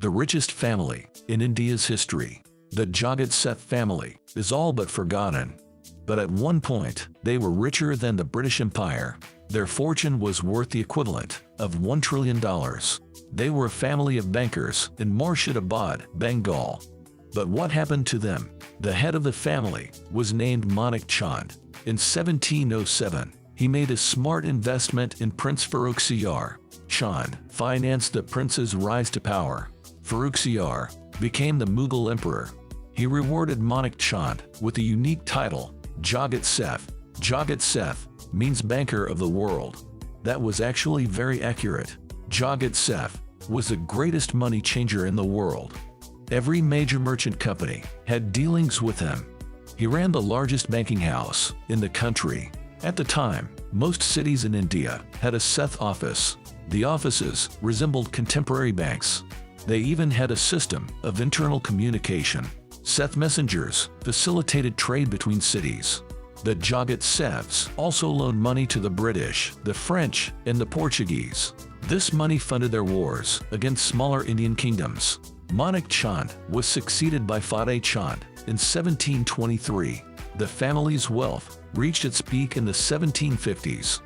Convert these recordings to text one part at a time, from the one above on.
The richest family in India's history, the Jagat Seth family, is all but forgotten. But at one point, they were richer than the British Empire. Their fortune was worth the equivalent of $1 trillion. They were a family of bankers in Murshidabad, Bengal. But what happened to them? The head of the family was named Manik Chand. In 1707, he made a smart investment in Prince Farrukhsiyar. Chand financed the prince's rise to power. Farrukhsiyar became the Mughal emperor. He rewarded Manik Chand with a unique title, Jagat Seth. Jagat Seth means banker of the world. That was actually very accurate. Jagat Seth was the greatest money changer in the world. Every major merchant company had dealings with him. He ran the largest banking house in the country. At the time, most cities in India had a Seth office. The offices resembled contemporary banks. They even had a system of internal communication. Seth messengers facilitated trade between cities. The Jagat Seths also loaned money to the British, the French, and the Portuguese. This money funded their wars against smaller Indian kingdoms. Manik Chand was succeeded by Fateh Chand in 1723. The family's wealth reached its peak in the 1750s.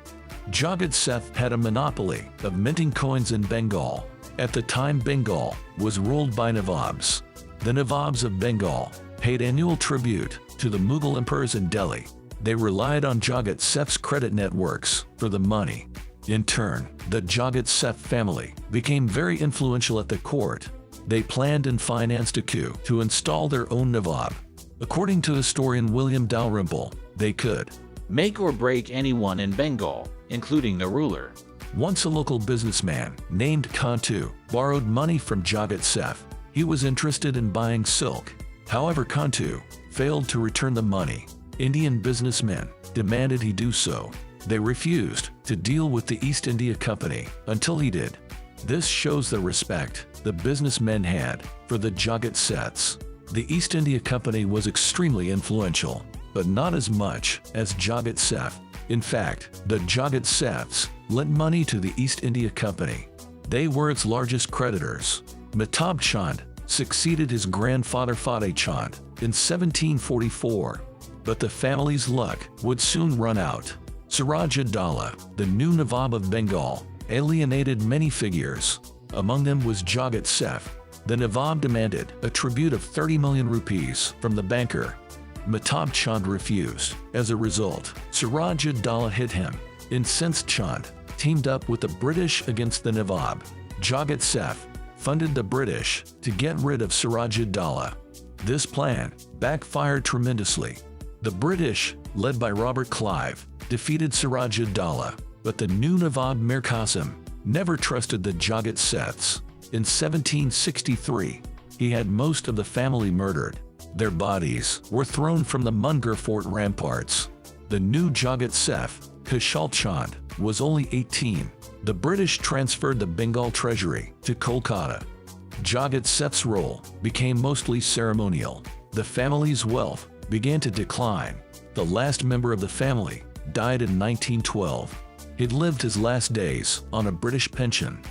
Jagat Seth had a monopoly of minting coins in Bengal. At the time, Bengal was ruled by Nawabs. The Nawabs of Bengal paid annual tribute to the Mughal emperors in Delhi. They relied on Jagat Seth's credit networks for the money. In turn, the Jagat Seth family became very influential at the court. They planned and financed a coup to install their own Nawab. According to historian William Dalrymple, they could make or break anyone in Bengal, including the ruler. Once a local businessman named Kantu borrowed money from Jagat Seth. He was interested in buying silk. However, Kantu failed to return the money. Indian businessmen demanded he do so. They refused to deal with the East India Company until he did. This shows the respect the businessmen had for the Jagat Seths. The East India Company was extremely influential, but not as much as Jagat Seth. In fact, the Jagat Seths lent money to the East India Company. They were its largest creditors. Mehtab Chand succeeded his grandfather Fateh Chand in 1744. But the family's luck would soon run out. Suraj-ud-Dowla, the new Nawab of Bengal, alienated many figures. Among them was Jagat Seth. The Nawab demanded a tribute of 30 million rupees from the banker. Mehtab Chand refused. As a result, Suraj-ud-Dowla hit him. Incensed, Chand teamed up with the British against the Nawab. Jagat Seth funded the British to get rid of Suraj-ud-Dowla. This plan backfired tremendously. The British, led by Robert Clive, defeated Suraj-ud-Dowla, but the new Nawab Mir Qasim never trusted the Jagat Seths. In 1763, he had most of the family murdered. Their bodies were thrown from the Munger Fort ramparts. The new Jagat Seth, Kushal Chand, was only 18. The British transferred the Bengal treasury to Kolkata. Jagat Seth's role became mostly ceremonial. The family's wealth began to decline. The last member of the family died in 1912. He'd lived his last days on a British pension.